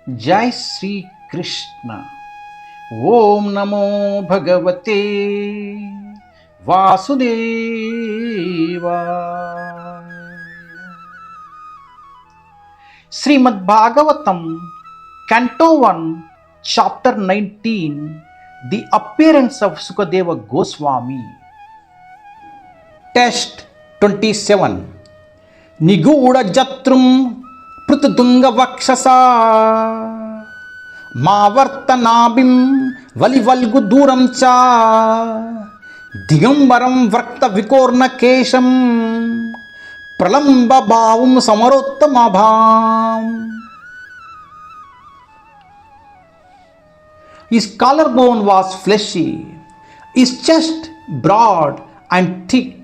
जय श्री कृष्ण। ओम नमो भगवते वासुदेवाय। Shrimad Bhagavatam Canto 1 Chapter 19 The Appearance of Sukadeva Goswami. Text 27 Niguda Jatrum Prutudunga Vakshasa Mavartanabim Valivalgu Duram Cha Digambaram Vrakta Vikorna Kesham Pralamba Bhavum Samarottamabham. His collarbone was fleshy, his chest broad and thick,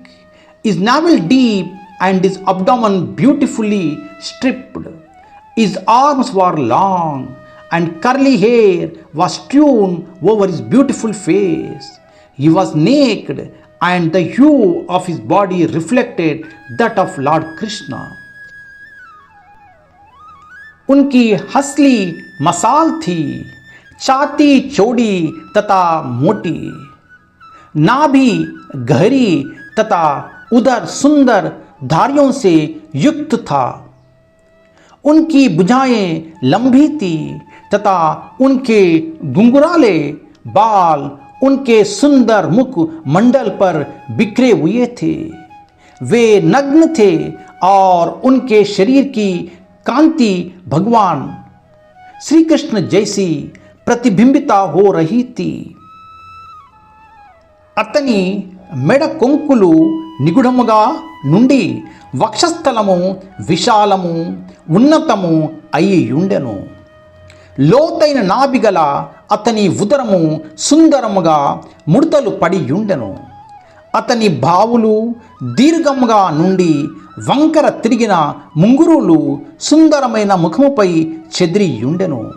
his navel deep and his abdomen beautifully stripped. His arms were long and curly hair was strewn over his beautiful face. He was naked and the hue of his body reflected that of Lord Krishna. उनकी हंसली मसाल थी, छाती चौड़ी तथा मोटी, नाभि गहरी तथा उदर सुंदर धारियों से युक्त था। उनकी भुजाएं लंबी थी तथा उनके घुंघराले बाल उनके सुंदर मुख मंडल पर बिखरे हुए थे। वे नग्न थे और उनके शरीर की कांति भगवान श्री कृष्ण जैसी ప్రతిబింబిత హో రహీ థీ. అతని మెడ కొంకులు నిగుఢముగా నుండి వక్షస్థలము విశాలము ఉన్నతము అయి ఉండెను. లోతైన నాభిగల అతని ఉదరము సుందరముగా ముడతలు పడి ఉండెను. అతని బావులు దీర్ఘముగా నుండి వంకర తిరిగిన ముంగురులు సుందరమైన ముఖముపై చెదిరి ఉండెను.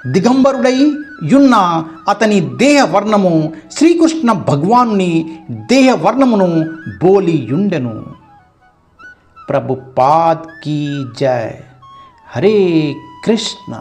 దిగంబరుడై యున్న అతని దేహ వర్ణము శ్రీకృష్ణ భగవానుని దేహ వర్ణమును బోలి యుండెను. ప్రభుపాద్ కీ జై. హరే కృష్ణ.